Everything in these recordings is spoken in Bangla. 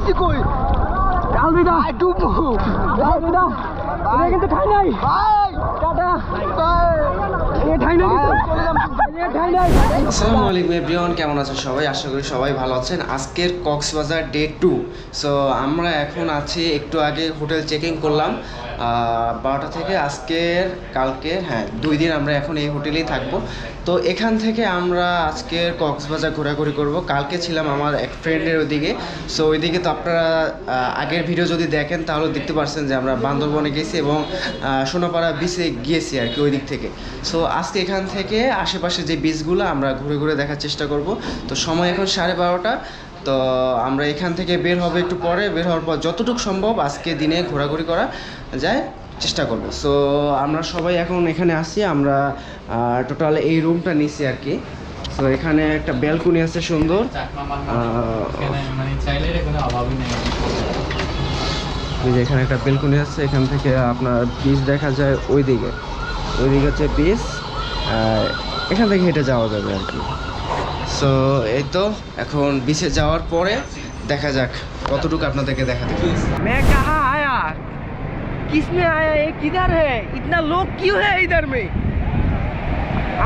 আসছি কই আলবিদা ডুবো আলবিদা এটা কিন্তু ঠাই নাই ভাই টাটা বাই এ ঠাই নাই আসসালামু আলাইকুম এভরিওয়ান, কেমন আছেন সবাই? আশা করি সবাই ভালো আছেন। আজকের কক্সবাজার ডে 2। সো আমরা এখন আছি, একটু আগে হোটেল চেকিং করলাম 12টা থেকে। কালকে 2 দিন আমরা এখন এই হোটেলেই থাকবো। তো এখান থেকে আমরা আজকের কক্সবাজার ঘোরাঘুরি করব। কালকে ছিলাম আমার এক ফ্রেন্ডের ওইদিকে। সো ওইদিকে তো আপনারা আগের ভিডিও যদি দেখেন তাহলে দেখতে পারছেন যে আমরা বান্দরবনে গেছি এবং সোনাপাড়া বিচে গিয়েছি আর কি ওই দিক থেকে। সো আজকে এখান থেকে আশেপাশে যে বিচগুলো আমরা ঘুরে ঘুরে দেখার চেষ্টা করব। তো সময় এখন 12:30। তো আমরা এখান থেকে বের হবে একটু পরে। বের হওয়ার পর যতটুকু সম্ভব আজকে দিনে ঘোরাঘুরি করা যায় চেষ্টা করব। সো আমরা সবাই এখন এখানে আসি। আমরা টোটাল এই রুমটা নিছি আর কি। সো এখানে একটা ব্যালকনি আছে সুন্দর। এখানে একটা ব্যালকনি আছে, এখান থেকে আপনার বিচ দেখা যায়। ওইদিকে হচ্ছে বিচ, এখান থেকে হেঁটে যাওয়া যাবে আর কি। সো এই তো এখন বিচে যাওয়ার পরে দেখা যাক কতটুকু আপনাদেরকে দেখাতে পারি। मैं कहाँ आया, किसने आया, ये किधर है, इतना लोग क्यों है इधर में?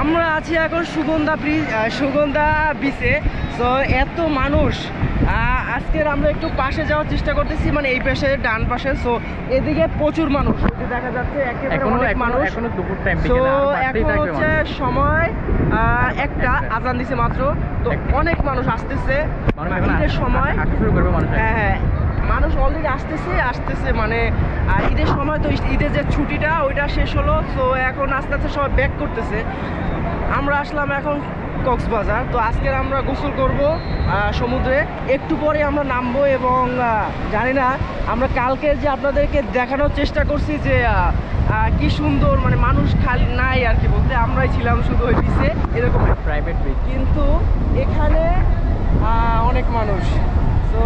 আমরা আছি এখন সুগন্ধা বিচে। সো এত মানুষ, আজকের আমরা একটু পাশে যাওয়ার চেষ্টা করতেছি, মানে এই পাশে ডান পাশে। সো এদিকে প্রচুর মানুষ দেখা যাচ্ছে, একেবারে অনেক মানুষ। তো এখন হচ্ছে সময় 1টা, আজান দিছে মাত্র। তো অনেক মানুষ আসতেছে, ঈদের সময়। হ্যাঁ, মানুষ অলরেডি আসতেছে মানে ঈদের সময়। তো ঈদের যে ছুটিটা ওইটা শেষ হলো। তো এখন আস্তে আস্তে সবাই ব্যাক করতেছে। আমরা আসলাম এখন কক্সবাজার। তো আজকের আমরা গোসল করব সমুদ্রে, একটু পরে আমরা নামবো। এবং জানি না, আমরা কালকে যে আপনাদেরকে দেখানোর চেষ্টা করছি যে কি সুন্দর, মানে মানুষ খালি নাই আর কি, বলতে আমরাই ছিলাম শুধু ওই বিচে, এরকম প্রাইভেট বিচ। কিন্তু এখানে অনেক মানুষ। তো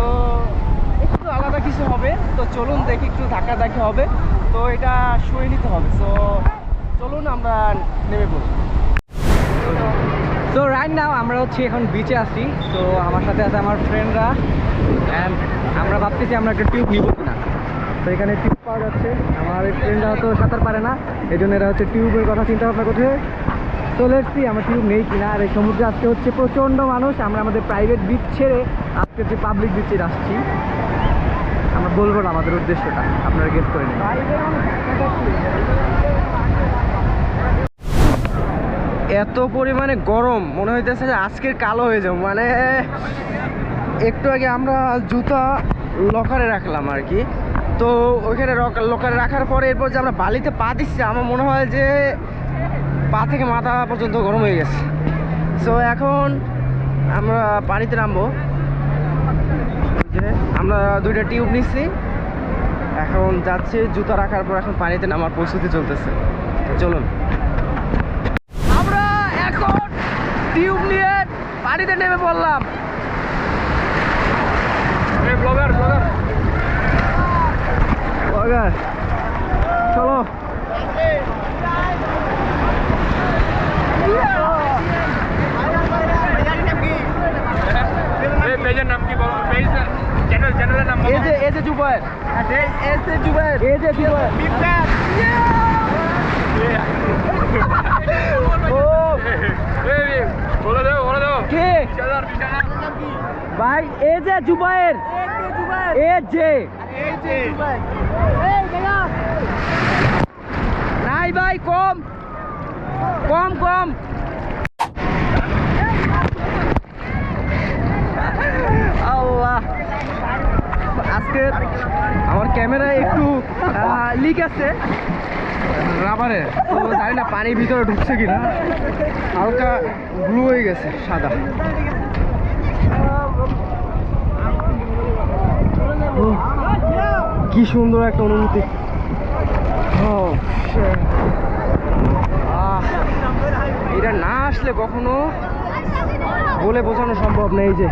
একটু আলাদা কিছু হবে। তো চলুন দেখি, একটু ধাক্কাধাক্কি হবে। তো এটা শুয়ে নিতে হবে। তো চলুন আমরা নেমে পড়ি। তো রাইট নাও আমরা হচ্ছে এখন বিচে আসি। তো আমার সাথে আছে আমার ফ্রেন্ডরা, অ্যান্ড আমরা ভাবতেছি আমরা একটা টিউব নিব কিনা। তো এখানে টিউব পাওয়া যাচ্ছে। আমার ফ্রেন্ডরা হয়তো সাঁতার পারে না, এই জন্য এরা হচ্ছে টিউবের কথা চিন্তা ভাবনা করছে। চলে এসছি, আমরা টিউব নেই কিনা। আর এই সমুদ্রে আজকে হচ্ছে প্রচণ্ড মানুষ। আমরা আমাদের প্রাইভেট বিচ ছেড়ে আজকে যে পাবলিক বিচে আসছি। আমরা বলবো না আমাদের উদ্দেশ্যটা, আপনারা গেস করে নিন। এত পরিমাণে গরম, মনে হইতেছে যে আজকের কালো হয়ে যাবো। মানে একটু আগে আমরা জুতা লকারে রাখলাম আর কি। তো ওইখানে লকারে রাখার পরে এরপর যে আমরা বালিতে পা দিচ্ছি, আমার মনে হয় যে পা থেকে মাথা পর্যন্ত গরম হয়ে গেছে। সো এখন আমরা পানিতে নামবো। আমরা 2টা টিউব নিচ্ছি, এখন যাচ্ছি জুতা রাখার পর এখন পানিতে নামার প্রস্তুতি চলতেছে। চলুন, আমরা এখন টিউব নিয়ে পানিতে নেমে পড়লাম। ব্লগার চলো। পেজের নাম কি বলো? চ্যানেলের নাম এজে জুবায়ের। ভাই এজে জুবায়ের, নাই ভাই, কম। আল্লাহ, আজকে আমার ক্যামেরায় একটু লিক আছে রাবারে। তো জানি না পানির ভিতরে ঢুকছে কিনা, হালকা ব্লু হয়ে গেছে, সাদা। কি সুন্দর একটা অনুভূতি। এটা না আসলে কখনো বলে বোঝানো সম্ভব না। এই যে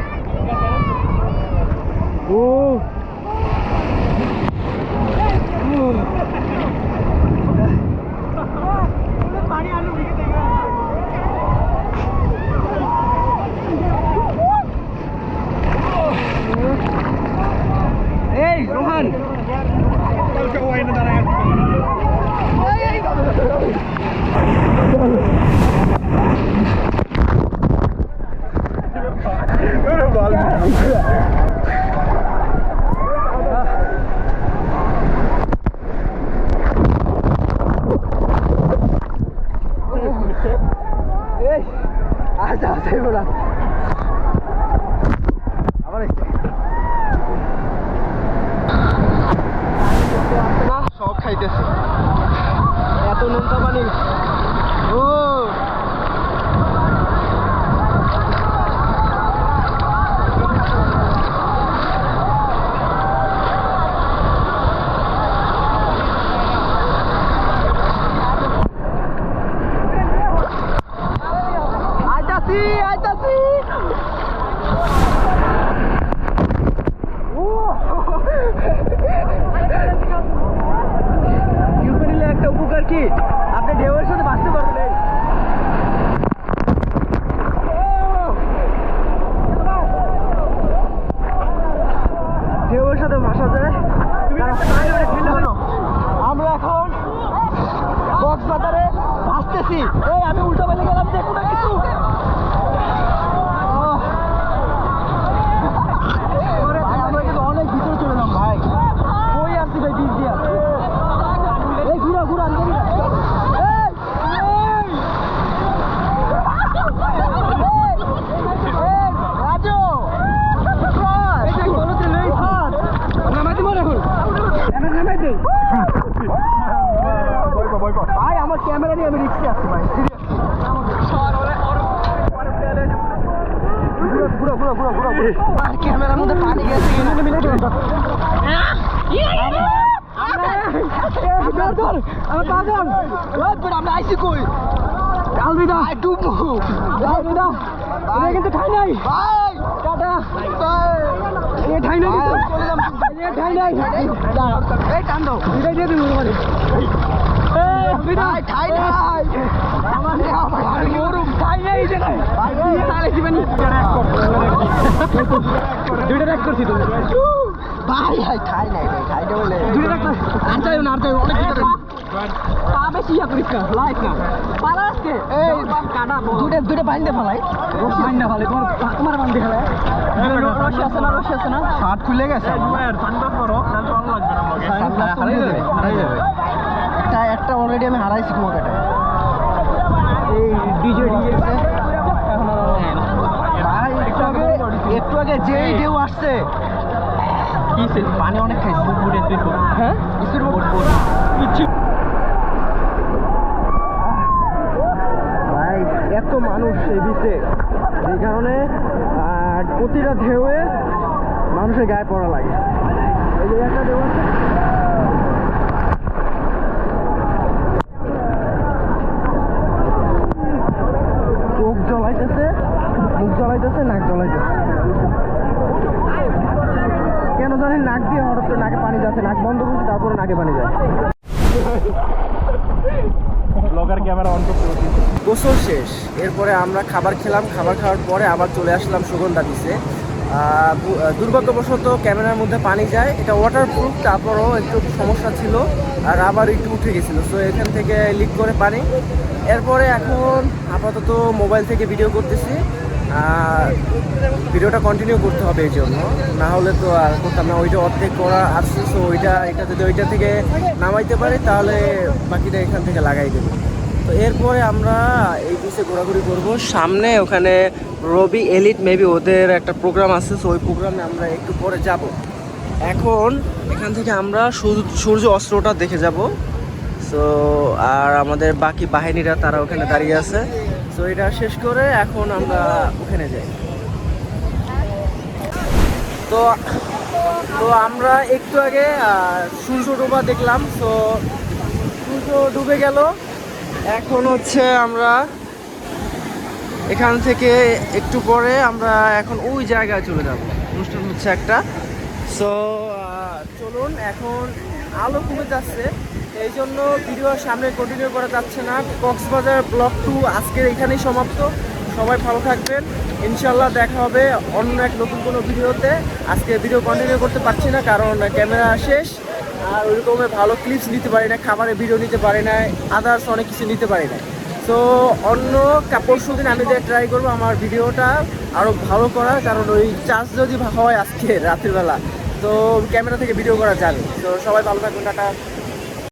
এই আচ্ছা যাইব না আবার না সব খাইতেছে এত নোনতা পানি ও একটা উপকার কি আপনি ঢেউয়ের সাথে বাঁচতে পারবেন ঢেউয়ের সাথে ভাসা যায় আমরা এখন কক্সবাজারে ভাসতেছি এই আমি উল্টো বেলে গেলাম দেখো না কিছু আমরা কিন্তু অনেক ভিতরে চলে এলাম ভাই কই আসছি ভাই বিচ দিয়া এই ঘুরা ঘুরা রাজু নামাই দিব এখন নামাই দে ভাই আমার ক্যামেরা নিয়ে আমি রিক্সে আসছি ভাই ক্যামেরার মধ্যে পানি গেছে আমরা আইসি কই আলবিদা ডুববো আলবিদা এটা কিন্তু ঠাই নাই ভাই টাটা এই ঠাই নাই এই ঠাই নাই এই টান দাও এটাই দিয়ে দিবো তোমারে এই আলবিদা ঠাই নাই আমার আমার গরম ঠাই নাই এই জায়গায় ভাই দিয়ে তালে দিবেন দুইটা এক করছি তুমি ভাই ভাই ঠাই নাই ঠাই দে বলে দুইটা এক আর যাই না আর যাই অনেক ভিতরে পা বেশি ইয়া করিস না লাইক না পালা আজকে এই কাটা দুইটা বাইন্দে ফেলাই রশি বাইন্দে ফেলাই তোমার বান্ধে ফেলাই রশি আছে না শার্ট খুলে গেছে সানগ্লাস পরো তাহলে ভালো লাগবে না আমাকে সানগ্লাস হারাই যাবে একটা অলরেডি আমি হারাইছি তোমাকে এই ডিজে এখন ভাই একটু আগে যেই ঢেউ আসছে কি পানি অনেক খাইছে হ্যাঁ ভাই এত মানুষ এই বিচে এই কারণে প্রতিটা ঢেউয়ে মানুষের গায়ে পড়া লাগে এই যে একটা ঢেউ আছে চোখ জ্বলাইতেছে মুখ জ্বলাইতেছে নাক জ্বলাইতেছে কেন জানি নাক দিয়ে হঠাৎ করে নাকে পানি যাচ্ছে নাক বন্ধ করছে তারপরে নাকে পানি যায় ব্লগার ক্যামেরা অন করতে গোসল শেষ এরপরে আমরা খাবার খেলাম খাবার খাওয়ার পরে আবার চলে আসলাম সুগন্ধা বিচে দুর্ভাগ্যবশত ক্যামেরার মধ্যে পানি যায় এটা ওয়াটারপ্রুফ তারপরও একটু সমস্যা ছিল আর আবার একটু উঠে গেছিলো সো এখান থেকে লিক করে পানি এরপরে এখন আপাতত মোবাইল থেকে ভিডিও করতেছি ভিডিওটা কন্টিনিউ করতে হবে এই জন্য না হলে তো আর করতাম না ওইটা অর্ধেক করা আসছে সো এটা যদি ওইটা থেকে নামাইতে পারি তাহলে বাকিটা এখান থেকে লাগাই দেবো তো এরপরে আমরা এই বিচে ঘোরাঘুরি করব সামনে ওখানে রবি এলিট মেবি ওদের একটা প্রোগ্রাম আছে সো ওই প্রোগ্রামে আমরা একটু পরে যাব এখন এখান থেকে আমরা সূর্য অস্ত্রটা দেখে যাব সো আর আমাদের বাকি বাহিনীরা তারা ওখানে দাঁড়িয়ে আছে সো এটা শেষ করে এখন আমরা ওখানে যাই তো আমরা একটু আগে সূর্য ডোবা দেখলাম তো সূর্য ডুবে গেল এখন হচ্ছে আমরা এখান থেকে একটু পরে আমরা এখন ওই জায়গায় চলে যাব অনুষ্ঠান হচ্ছে একটা সো চলুন এখন আলো কমে যাচ্ছে এই জন্য ভিডিও সামনে কন্টিনিউ করা যাচ্ছে না কক্সবাজার ব্লগ 2 আজকের এখানেই সমাপ্ত সবাই ভালো থাকবেন ইনশাল্লাহ দেখা হবে অন্য এক নতুন কোনো ভিডিওতে আজকে ভিডিও কন্টিনিউ করতে পারছি না কারণ ক্যামেরা শেষ আর ওইরকমের ভালো ক্লিপস নিতে পারি না খাবারের ভিডিও নিতে পারি না আদার্স অনেক কিছু নিতে পারি না সো অন্য পরশু দিন আমি যে ট্রাই করবো আমার ভিডিওটা আরও ভালো করার কারণ ওই চার্জ যদি হয় আজকে রাত্রিবেলা তো ক্যামেরা থেকে ভিডিও করা যাবে তো সবাই ভালো থাকবেন টাটা